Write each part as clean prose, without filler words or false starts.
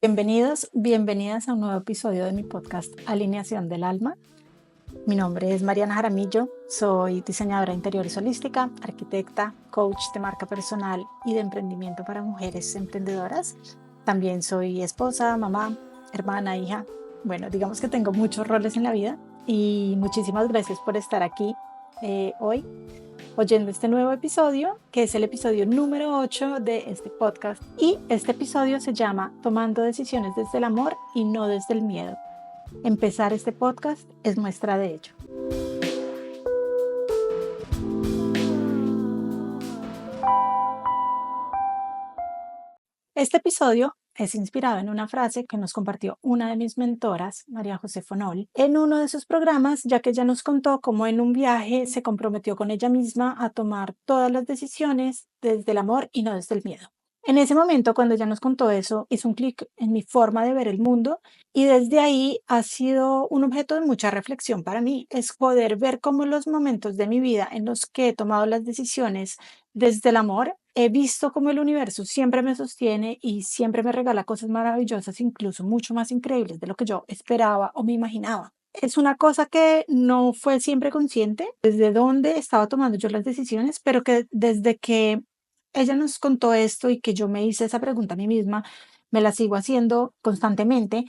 Bienvenidos, bienvenidas a un nuevo episodio de mi podcast Alineación del Alma. Mi nombre es Mariana Jaramillo, soy diseñadora de interiores holística, arquitecta, coach de marca personal y de emprendimiento para mujeres emprendedoras. También soy esposa, mamá, hermana, hija. Bueno, digamos que tengo muchos roles en la vida y muchísimas gracias por estar aquí hoy oyendo este nuevo episodio, que es el episodio número 8 de este podcast. Y este episodio se llama Tomando decisiones desde el amor y no desde el miedo. Empezar este podcast es muestra de ello. Este episodio es inspirado en una frase que nos compartió una de mis mentoras, María José Fonol, en uno de sus programas, ya que ella nos contó cómo en un viaje se comprometió con ella misma a tomar todas las decisiones desde el amor y no desde el miedo. En ese momento, cuando ella nos contó eso, hizo un clic en mi forma de ver el mundo y desde ahí ha sido un objeto de mucha reflexión para mí. Es poder ver cómo los momentos de mi vida en los que he tomado las decisiones desde el amor, he visto cómo el universo siempre me sostiene y siempre me regala cosas maravillosas, incluso mucho más increíbles de lo que yo esperaba o me imaginaba. Es una cosa que no fue siempre consciente desde dónde estaba tomando yo las decisiones, pero que desde que ella nos contó esto y que yo me hice esa pregunta a mí misma, me la sigo haciendo constantemente.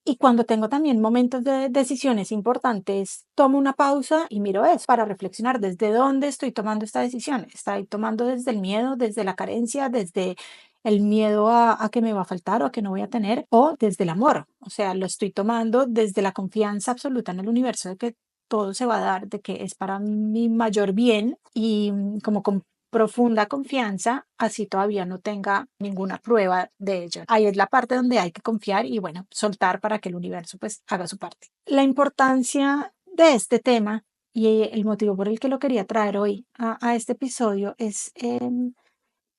Y cuando tengo también momentos de decisiones importantes, tomo una pausa y miro eso para reflexionar desde dónde estoy tomando esta decisión. ¿Estoy tomando desde el miedo, desde la carencia, desde el miedo a que me va a faltar o a que no voy a tener, o desde el amor? O sea, lo estoy tomando desde la confianza absoluta en el universo de que todo se va a dar, de que es para mi mayor bien y como con profunda confianza, así todavía no tenga ninguna prueba de ello. Ahí es la parte donde hay que confiar y bueno, soltar para que el universo pues haga su parte. La importancia de este tema y el motivo por el que lo quería traer hoy a este episodio es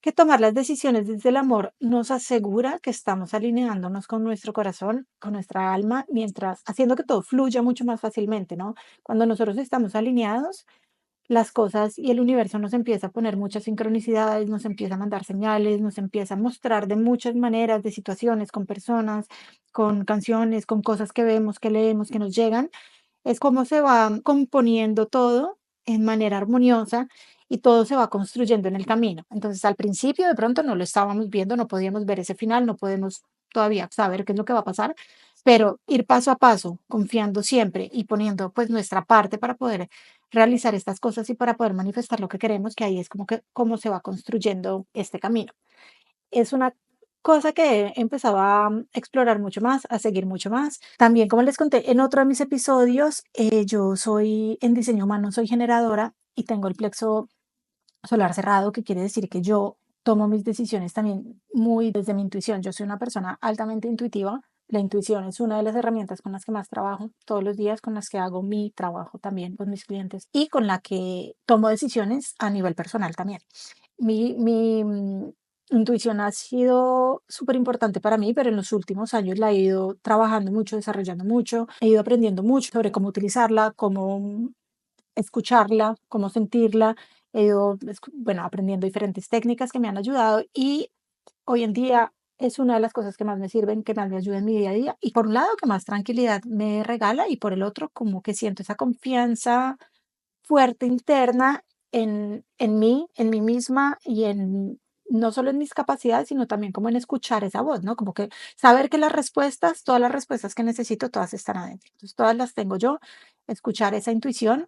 que tomar las decisiones desde el amor nos asegura que estamos alineándonos con nuestro corazón, con nuestra alma, mientras haciendo que todo fluya mucho más fácilmente, ¿no? Cuando nosotros estamos alineados, las cosas y el universo nos empieza a poner muchas sincronicidades, nos empieza a mandar señales, nos empieza a mostrar de muchas maneras, de situaciones, con personas, con canciones, con cosas que vemos, que leemos, que nos llegan. Es como se va componiendo todo en manera armoniosa y todo se va construyendo en el camino. Entonces, al principio de pronto no lo estábamos viendo, no podíamos ver ese final, no podemos todavía saber qué es lo que va a pasar, pero ir paso a paso, confiando siempre y poniendo pues nuestra parte para poder realizar estas cosas y para poder manifestar lo que queremos, que ahí es como que cómo se va construyendo este camino. Es una cosa que he empezado a explorar mucho más, a seguir mucho más. También, como les conté en otro de mis episodios, yo soy en diseño humano, soy generadora y tengo el plexo solar cerrado, que quiere decir que yo tomo mis decisiones también muy desde mi intuición. Yo soy una persona altamente intuitiva. La intuición es una de las herramientas con las que más trabajo todos los días, con las que hago mi trabajo también con mis clientes y con la que tomo decisiones a nivel personal también. Mi intuición ha sido súper importante para mí, pero en los últimos años la he ido trabajando mucho, desarrollando mucho, he ido aprendiendo mucho sobre cómo utilizarla, cómo escucharla, cómo sentirla. He ido, bueno, aprendiendo diferentes técnicas que me han ayudado y hoy en día es una de las cosas que más me sirven, que más me ayuda en mi día a día. Y por un lado, que más tranquilidad me regala y por el otro, como que siento esa confianza fuerte interna en mí misma y en no solo en mis capacidades, sino también como en escuchar esa voz, ¿no? Como que saber que las respuestas, todas las respuestas que necesito, todas están adentro. Entonces, todas las tengo yo, escuchar esa intuición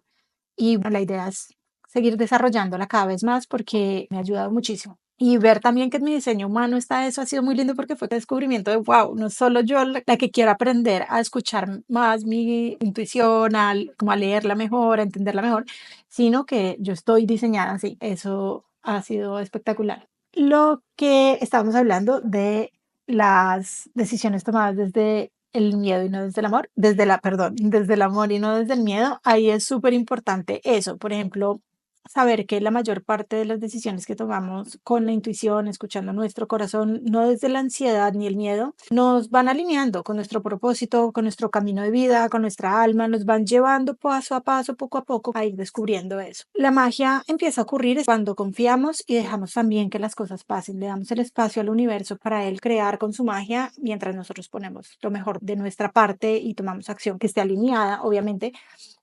y bueno, la idea es seguir desarrollándola cada vez más porque me ha ayudado muchísimo. Y ver también que en mi diseño humano está eso ha sido muy lindo porque fue el descubrimiento de, wow, no solo yo la que quiero aprender a escuchar más mi intuición, como a leerla mejor, a entenderla mejor, sino que yo estoy diseñada así. Eso ha sido espectacular. Lo que estábamos hablando de las decisiones tomadas desde el miedo y no desde el amor, desde la, perdón, desde el amor y no desde el miedo, ahí es súper importante eso. Por ejemplo, saber que la mayor parte de las decisiones que tomamos con la intuición, escuchando nuestro corazón, no desde la ansiedad ni el miedo, nos van alineando con nuestro propósito, con nuestro camino de vida, con nuestra alma, nos van llevando paso a paso, poco a poco, a ir descubriendo eso. La magia empieza a ocurrir cuando confiamos y dejamos también que las cosas pasen, le damos el espacio al universo para él crear con su magia mientras nosotros ponemos lo mejor de nuestra parte y tomamos acción que esté alineada, obviamente,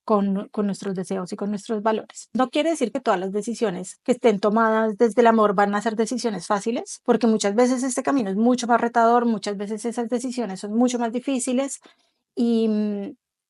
con nuestros deseos y con nuestros valores. No quiere decir que todas las decisiones que estén tomadas desde el amor van a ser decisiones fáciles, porque muchas veces este camino es mucho más retador, muchas veces esas decisiones son mucho más difíciles y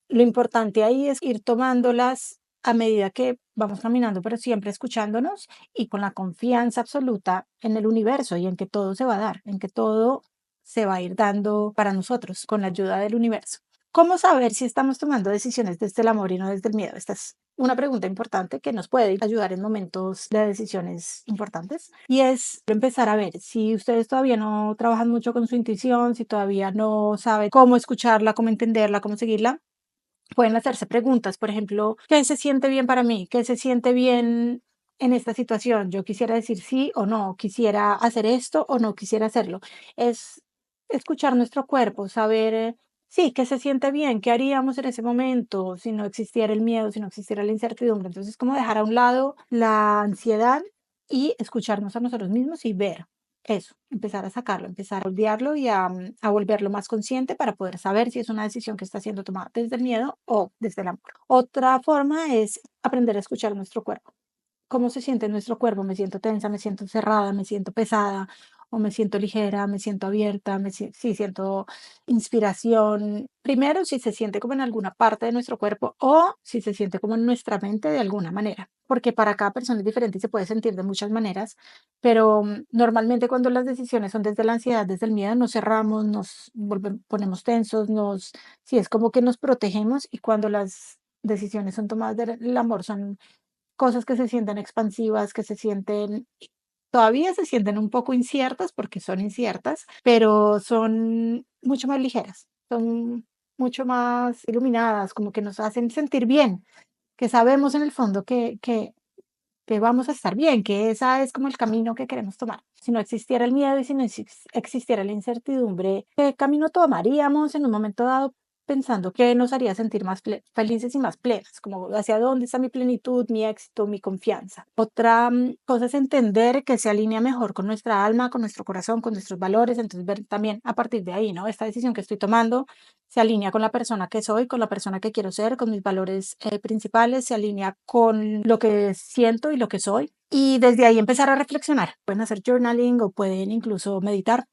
lo importante ahí es ir tomándolas a medida que vamos caminando, pero siempre escuchándonos y con la confianza absoluta en el universo y en que todo se va a dar, en que todo se va a ir dando para nosotros con la ayuda del universo. ¿Cómo saber si estamos tomando decisiones desde el amor y no desde el miedo? Esta es una pregunta importante que nos puede ayudar en momentos de decisiones importantes y es empezar a ver si ustedes todavía no trabajan mucho con su intuición, si todavía no saben cómo escucharla, cómo entenderla, cómo seguirla. Pueden hacerse preguntas, por ejemplo, ¿qué se siente bien para mí? ¿Qué se siente bien en esta situación? Yo quisiera decir sí o no, quisiera hacer esto o no quisiera hacerlo. Es escuchar nuestro cuerpo, saber, sí, qué se siente bien, qué haríamos en ese momento si no existiera el miedo, si no existiera la incertidumbre. Entonces, como dejar a un lado la ansiedad y escucharnos a nosotros mismos y ver. Eso, empezar a sacarlo, empezar a olvidarlo y a volverlo más consciente para poder saber si es una decisión que está siendo tomada desde el miedo o desde el amor. Otra forma es aprender a escuchar nuestro cuerpo. ¿Cómo se siente nuestro cuerpo? Me siento tensa, me siento cerrada, me siento pesada, o me siento ligera, me siento abierta, sí, siento inspiración. Primero, si se siente como en alguna parte de nuestro cuerpo o si se siente como en nuestra mente de alguna manera, porque para cada persona es diferente y se puede sentir de muchas maneras, pero normalmente cuando las decisiones son desde la ansiedad, desde el miedo, nos cerramos, ponemos tensos, sí, es como que nos protegemos y cuando las decisiones son tomadas del amor, son cosas que se sienten expansivas, que se sienten, todavía se sienten un poco inciertas porque son inciertas, pero son mucho más ligeras, son mucho más iluminadas, como que nos hacen sentir bien, que sabemos en el fondo que vamos a estar bien, que esa es como el camino que queremos tomar. Si no existiera el miedo y si no existiera la incertidumbre, ¿qué camino tomaríamos en un momento dado pensando que nos haría sentir más felices y más plenas? Como hacia dónde está mi plenitud, mi éxito, mi confianza. Otra cosa es entender que se alinea mejor con nuestra alma, con nuestro corazón, con nuestros valores, entonces ver también a partir de ahí, ¿no? Esta decisión que estoy tomando se alinea con la persona que soy, con la persona que quiero ser, con mis valores principales, se alinea con lo que siento y lo que soy. Y desde ahí empezar a reflexionar. Pueden hacer journaling o pueden incluso meditar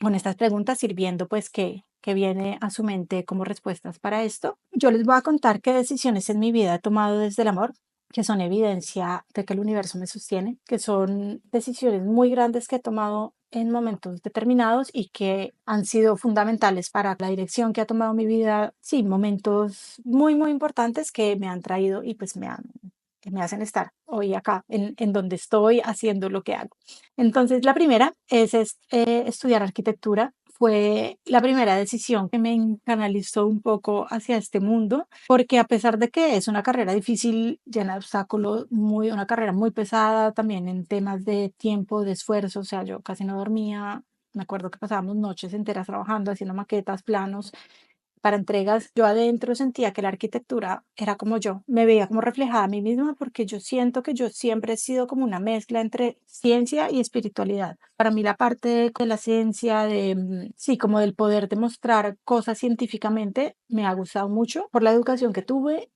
con estas preguntas, sirviendo pues que viene a su mente como respuestas para esto. Yo les voy a contar qué decisiones en mi vida he tomado desde el amor, que son evidencia de que el universo me sostiene, que son decisiones muy grandes que he tomado en momentos determinados y que han sido fundamentales para la dirección que ha tomado mi vida. Sí, momentos muy, muy importantes que me han traído y pues que me hacen estar hoy acá, en donde estoy haciendo lo que hago. Entonces, la primera es estudiar arquitectura. Fue la primera decisión que me canalizó un poco hacia este mundo, porque a pesar de que es una carrera difícil, llena de obstáculos, una carrera muy pesada también en temas de tiempo, de esfuerzo, o sea, yo casi no dormía, me acuerdo que pasábamos noches enteras trabajando, haciendo maquetas, planos, para entregas, yo adentro sentía que la arquitectura era como yo, me veía como reflejada a mí misma porque yo siento que yo siempre he sido como una mezcla entre ciencia y espiritualidad. Para mí la parte de la ciencia, sí, como del poder demostrar cosas científicamente, me ha gustado mucho por la educación que tuve,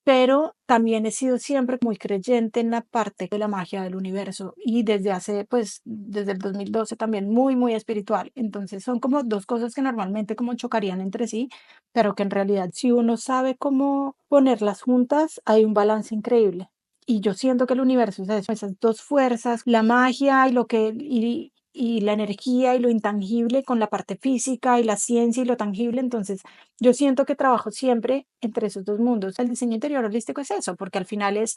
pero también he sido siempre muy creyente en la parte de la magia del universo y desde hace, pues, desde el 2012 también muy, muy espiritual. Entonces son como dos cosas que normalmente como chocarían entre sí, pero que en realidad si uno sabe cómo ponerlas juntas, hay un balance increíble. Y yo siento que el universo es eso, esas dos fuerzas, la magia y la energía y lo intangible con la parte física y la ciencia y lo tangible. Entonces, yo siento que trabajo siempre entre esos dos mundos. El diseño interior holístico es eso, porque al final es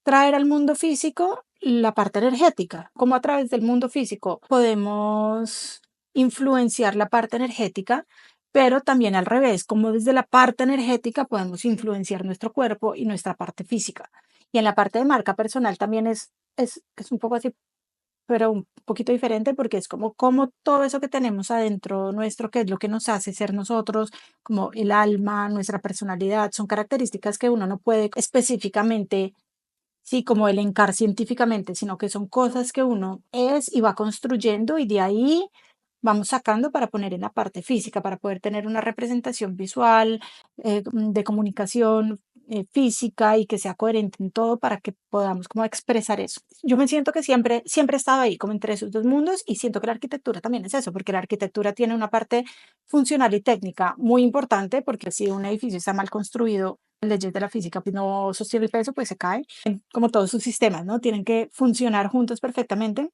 traer al mundo físico la parte energética. Como a través del mundo físico podemos influenciar la parte energética, pero también al revés, como desde la parte energética podemos influenciar nuestro cuerpo y nuestra parte física. Y en la parte de marca personal también es un poco así, pero un poquito diferente porque es como todo eso que tenemos adentro nuestro, que es lo que nos hace ser nosotros, como el alma, nuestra personalidad, son características que uno no puede específicamente, sí, como elencar científicamente, sino que son cosas que uno es y va construyendo y de ahí vamos sacando para poner en la parte física, para poder tener una representación visual, de comunicación física y que sea coherente en todo para que podamos como expresar eso. Yo me siento que siempre he estado ahí, como entre esos dos mundos, y siento que la arquitectura también es eso, porque la arquitectura tiene una parte funcional y técnica muy importante, porque si un edificio está mal construido, leyes de la física pues, no sostiene el peso, pues se cae, como todos sus sistemas, ¿no? Tienen que funcionar juntos perfectamente.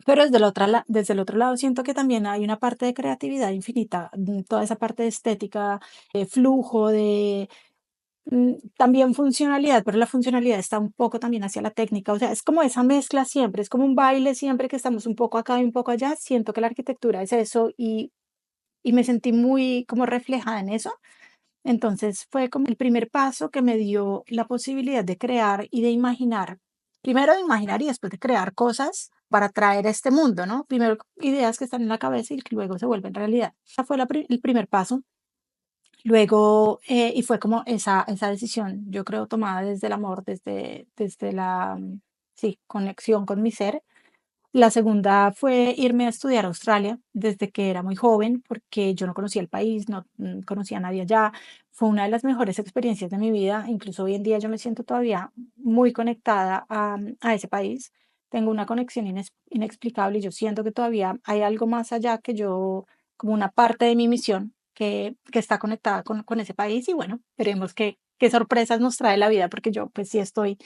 Pero desde el otro lado siento que también hay una parte de creatividad infinita, toda esa parte de estética, de flujo, también funcionalidad, pero la funcionalidad está un poco también hacia la técnica, o sea, es como esa mezcla siempre, es como un baile siempre que estamos un poco acá y un poco allá, siento que la arquitectura es eso y me sentí muy como reflejada en eso. Entonces fue como el primer paso que me dio la posibilidad de crear y de imaginar, primero de imaginar y después de crear cosas para traer a este mundo, ¿no? Primero ideas que están en la cabeza y que luego se vuelven realidad. Ese fue el primer paso. Luego, y fue como esa decisión, yo creo, tomada desde el amor, desde la, sí, conexión con mi ser. La segunda fue irme a estudiar a Australia desde que era muy joven, porque yo no conocía el país, no conocía a nadie allá. Fue una de las mejores experiencias de mi vida. Incluso hoy en día yo me siento todavía muy conectada a ese país. Tengo una conexión inexplicable y yo siento que todavía hay algo más allá que yo, como una parte de mi misión que está conectada con ese país. Y bueno, veremos qué sorpresas nos trae la vida, porque yo pues sí estoy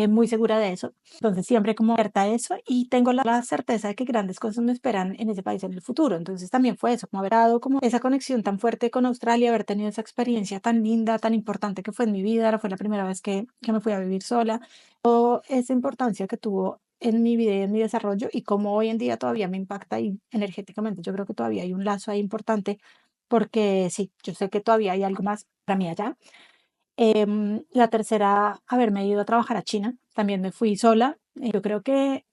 muy segura de eso. Entonces, siempre como alerta a eso y tengo la certeza de que grandes cosas me esperan en ese país en el futuro. Entonces, también fue eso, como haber dado como esa conexión tan fuerte con Australia, haber tenido esa experiencia tan linda, tan importante que fue en mi vida. Fue la primera vez que me fui a vivir sola. Toda esa importancia que tuvo en mi vida y en mi desarrollo y cómo hoy en día todavía me impacta y energéticamente. Yo creo que todavía hay un lazo ahí importante porque sí, yo sé que todavía hay algo más para mí allá. La tercera, haberme ido a trabajar a China. También me fui sola. Yo creo que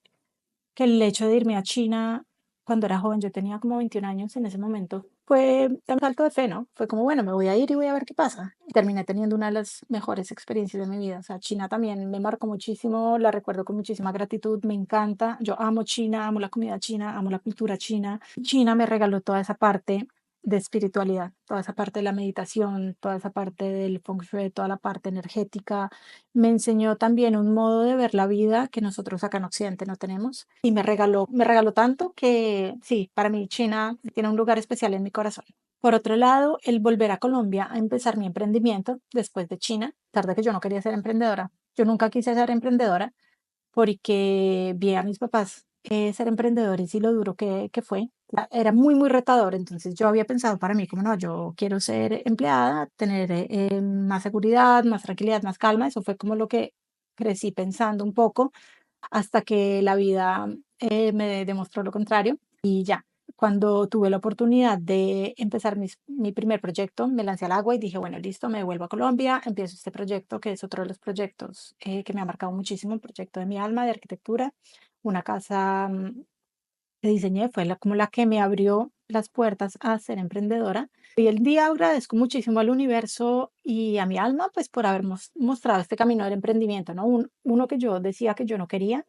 el hecho de irme a China cuando era joven, yo tenía como 21 años en ese momento, fue un salto de fe, ¿no? Fue como, bueno, me voy a ir y voy a ver qué pasa. Y terminé teniendo una de las mejores experiencias de mi vida. O sea, China también me marcó muchísimo, la recuerdo con muchísima gratitud, me encanta. Yo amo China, amo la comida china, amo la cultura china. China me regaló toda esa parte de espiritualidad, toda esa parte de la meditación, toda esa parte del feng shui, toda la parte energética. Me enseñó también un modo de ver la vida que nosotros acá en Occidente no tenemos y me regaló tanto que sí, para mí China tiene un lugar especial en mi corazón. Por otro lado, el volver a Colombia a empezar mi emprendimiento después de China, tarde que yo no quería ser emprendedora. Yo nunca quise ser emprendedora porque vi a mis papás ser emprendedores y lo duro que fue. Era muy, muy retador. Entonces yo había pensado para mí como no, yo quiero ser empleada, tener más seguridad, más tranquilidad, más calma. Eso fue como lo que crecí pensando un poco hasta que la vida me demostró lo contrario y ya. Cuando tuve la oportunidad de empezar mi primer proyecto, me lancé al agua y dije, bueno, listo, me vuelvo a Colombia, empiezo este proyecto que es otro de los proyectos que me ha marcado muchísimo, el proyecto de mi alma de arquitectura, una casa que diseñé, fue como la que me abrió las puertas a ser emprendedora. Hoy el día agradezco muchísimo al universo y a mi alma, pues por haber mostrado este camino del emprendimiento, ¿no? Uno que yo decía que yo no quería,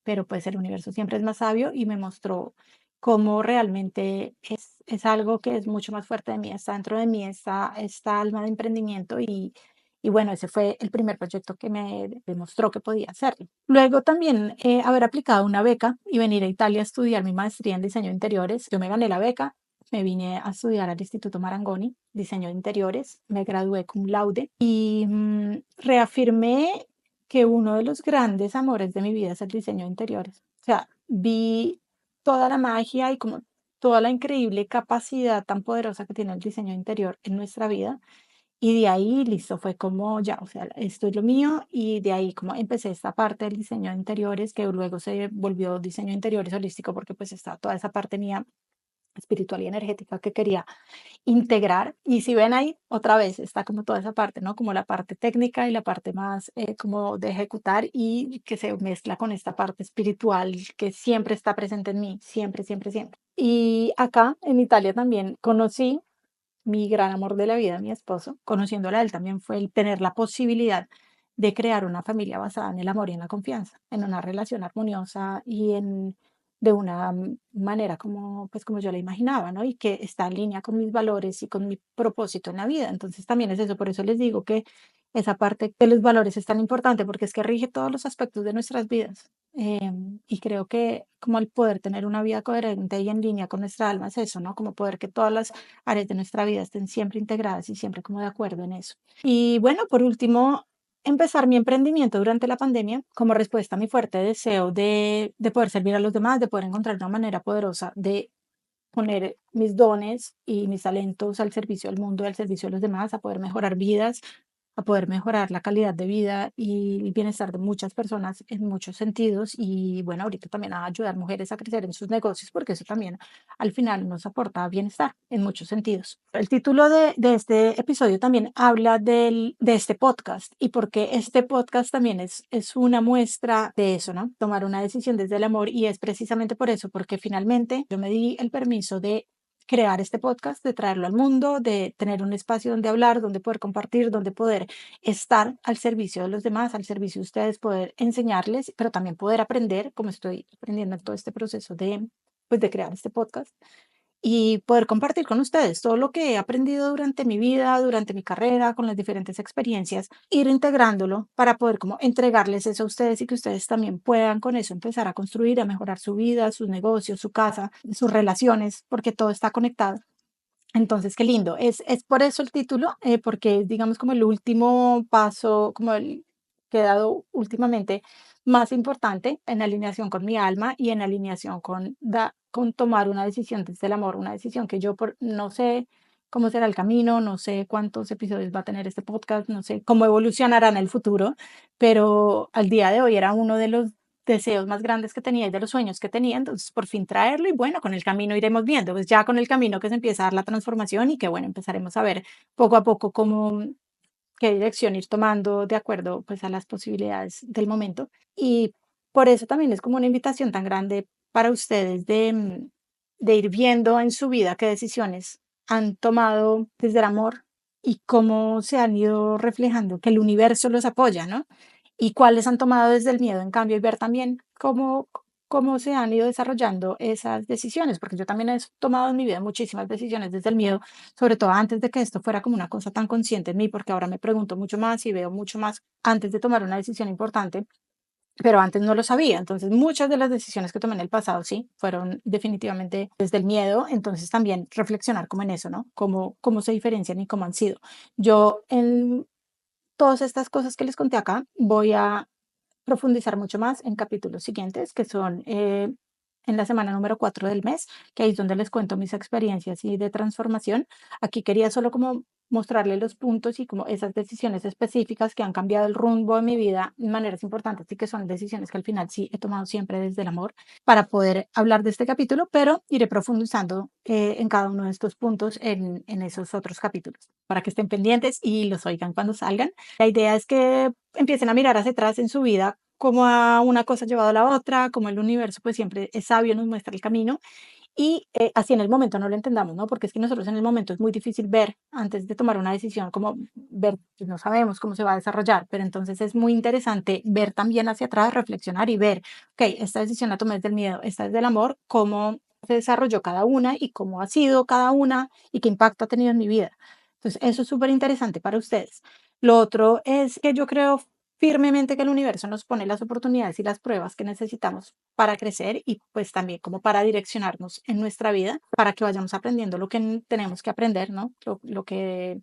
pero pues el universo siempre es más sabio y me mostró cómo realmente es algo que es mucho más fuerte de mí, está dentro de mí, esta alma de emprendimiento y bueno, ese fue el primer proyecto que me demostró que podía hacerlo. Luego también haber aplicado una beca y venir a Italia a estudiar mi maestría en diseño de interiores. Yo me gané la beca, me vine a estudiar al Instituto Marangoni, diseño de interiores, me gradué cum laude y reafirmé que uno de los grandes amores de mi vida es el diseño de interiores. O sea, vi toda la magia y como toda la increíble capacidad tan poderosa que tiene el diseño interior en nuestra vida y de ahí, listo, fue como ya, o sea, esto es lo mío y de ahí como empecé esta parte del diseño de interiores que luego se volvió diseño de interiores holístico porque pues está toda esa parte mía espiritual y energética que quería integrar. Y si ven ahí, otra vez está como toda esa parte, ¿no? Como la parte técnica y la parte más como de ejecutar y que se mezcla con esta parte espiritual que siempre está presente en mí, siempre, siempre, siempre. Y acá en Italia también conocí mi gran amor de la vida, mi esposo. Conociéndola a él también fue el tener la posibilidad de crear una familia basada en el amor y en la confianza, en una relación armoniosa y en de una manera como, pues como yo la imaginaba, ¿no? Y que está en línea con mis valores y con mi propósito en la vida. Entonces también es eso, por eso les digo que esa parte de los valores es tan importante porque es que rige todos los aspectos de nuestras vidas. Y creo que como el poder tener una vida coherente y en línea con nuestra alma es eso, ¿no? Como poder que todas las áreas de nuestra vida estén siempre integradas y siempre como de acuerdo en eso. Y bueno, por último, empezar mi emprendimiento durante la pandemia como respuesta a mi fuerte deseo de poder servir a los demás, de poder encontrar una manera poderosa de poner mis dones y mis talentos al servicio del mundo, al servicio de los demás, a poder mejorar vidas, a poder mejorar la calidad de vida y el bienestar de muchas personas en muchos sentidos. Y bueno, ahorita también a ayudar mujeres a crecer en sus negocios, porque eso también al final nos aporta bienestar en muchos sentidos. El título de este episodio también habla de este podcast y porque este podcast también es una muestra de eso, ¿no? Tomar una decisión desde el amor y es precisamente por eso, porque finalmente yo me di el permiso de crear este podcast, de traerlo al mundo, de tener un espacio donde hablar, donde poder compartir, donde poder estar al servicio de los demás, al servicio de ustedes, poder enseñarles, pero también poder aprender, como estoy aprendiendo en todo este proceso pues, de crear este podcast y poder compartir con ustedes todo lo que he aprendido durante mi vida, durante mi carrera, con las diferentes experiencias, ir integrándolo para poder como entregarles eso a ustedes y que ustedes también puedan con eso empezar a construir, a mejorar su vida, sus negocios, su casa, sus relaciones, porque todo está conectado. Entonces, qué lindo. Es por eso el título, porque es, digamos, como el último paso, como el que he dado últimamente más importante en alineación con mi alma y en alineación con tomar una decisión desde el amor, una decisión que yo no sé cómo será el camino, no sé cuántos episodios va a tener este podcast, no sé cómo evolucionará en el futuro, pero al día de hoy era uno de los deseos más grandes que tenía y de los sueños que tenía, entonces por fin traerlo y bueno, con el camino iremos viendo, pues ya con el camino que se empieza a dar la transformación y que bueno, empezaremos a ver poco a poco cómo, qué dirección ir tomando de acuerdo pues a las posibilidades del momento y por eso también es como una invitación tan grande para ustedes de ir viendo en su vida qué decisiones han tomado desde el amor y cómo se han ido reflejando, que el universo los apoya, ¿no? Y cuáles han tomado desde el miedo, en cambio, y ver también cómo se han ido desarrollando esas decisiones, porque yo también he tomado en mi vida muchísimas decisiones desde el miedo, sobre todo antes de que esto fuera como una cosa tan consciente en mí, porque ahora me pregunto mucho más y veo mucho más antes de tomar una decisión importante, pero antes no lo sabía. Entonces, muchas de las decisiones que tomé en el pasado, sí, fueron definitivamente desde el miedo. Entonces, también reflexionar como en eso, ¿no? Cómo se diferencian y cómo han sido. Yo en todas estas cosas que les conté acá, voy a profundizar mucho más en capítulos siguientes, que son en la semana número 4 del mes, que ahí es donde les cuento mis experiencias y de transformación. Aquí quería solo como mostrarles los puntos y como esas decisiones específicas que han cambiado el rumbo de mi vida en maneras importantes y que son decisiones que al final sí he tomado siempre desde el amor para poder hablar de este capítulo, pero iré profundizando en cada uno de estos puntos en esos otros capítulos para que estén pendientes y los oigan cuando salgan. La idea es que empiecen a mirar hacia atrás en su vida, cómo a una cosa ha llevado a la otra, como el universo pues siempre es sabio, nos muestra el camino y así en el momento no lo entendamos, ¿no? Porque es que nosotros en el momento es muy difícil ver antes de tomar una decisión, como ver, pues no sabemos cómo se va a desarrollar, pero entonces es muy interesante ver también hacia atrás, reflexionar y ver, ok, esta decisión la tomé desde el miedo, esta es del amor, cómo se desarrolló cada una y cómo ha sido cada una y qué impacto ha tenido en mi vida. Entonces, eso es súper interesante para ustedes. Lo otro es que yo creo firmemente que el universo nos pone las oportunidades y las pruebas que necesitamos para crecer y pues también como para direccionarnos en nuestra vida, para que vayamos aprendiendo lo que tenemos que aprender, ¿no? Lo que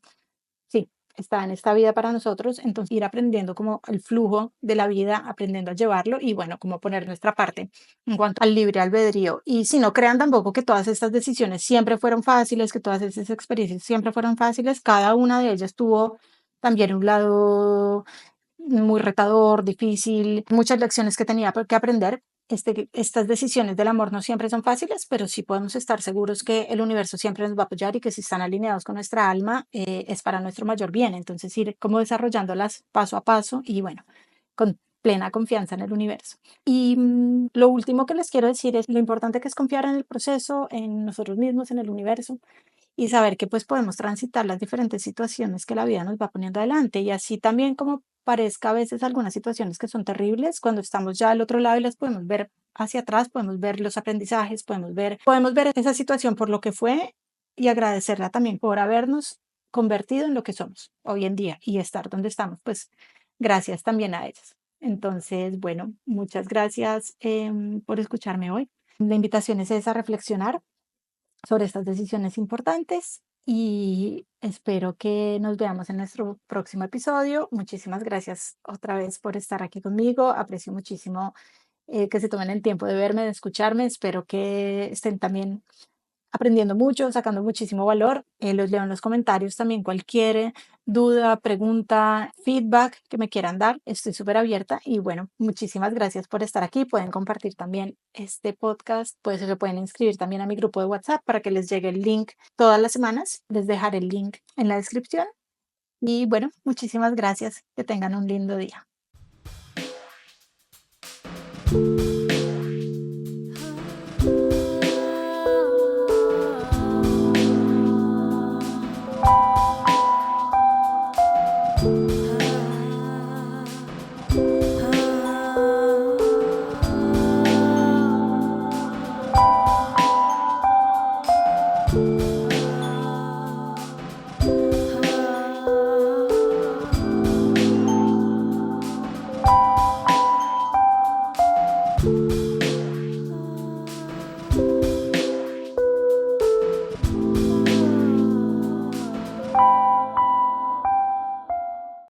sí está en esta vida para nosotros, entonces ir aprendiendo como el flujo de la vida, aprendiendo a llevarlo y bueno, como poner nuestra parte en cuanto al libre albedrío. Y si no crean tampoco que todas estas decisiones siempre fueron fáciles, que todas esas experiencias siempre fueron fáciles, cada una de ellas tuvo también un lado muy retador, difícil, muchas lecciones que tenía que aprender. estas decisiones del amor no siempre son fáciles, pero sí podemos estar seguros que el universo siempre nos va a apoyar y que si están alineados con nuestra alma, es para nuestro mayor bien. Entonces, ir como desarrollándolas paso a paso y bueno, con plena confianza en el universo. Y lo último que les quiero decir es lo importante que es confiar en el proceso, en nosotros mismos, en el universo y saber que pues podemos transitar las diferentes situaciones que la vida nos va poniendo adelante y así también como parezca a veces algunas situaciones que son terribles, cuando estamos ya al otro lado y las podemos ver hacia atrás, podemos ver los aprendizajes, podemos ver esa situación por lo que fue y agradecerla también por habernos convertido en lo que somos hoy en día y estar donde estamos, pues gracias también a ellas. Entonces, bueno, muchas gracias por escucharme hoy. La invitación es esa, a reflexionar sobre estas decisiones importantes y espero que nos veamos en nuestro próximo episodio. Muchísimas gracias otra vez por estar aquí conmigo. Aprecio muchísimo que se tomen el tiempo de verme, de escucharme. Espero que estén también aprendiendo mucho, sacando muchísimo valor. Los leo en los comentarios también cualquier duda, pregunta, feedback que me quieran dar. Estoy súper abierta y bueno, muchísimas gracias por estar aquí. Pueden compartir también este podcast, pues se pueden inscribir también a mi grupo de WhatsApp para que les llegue el link todas las semanas. Les dejaré el link en la descripción. Y bueno, muchísimas gracias. Que tengan un lindo día.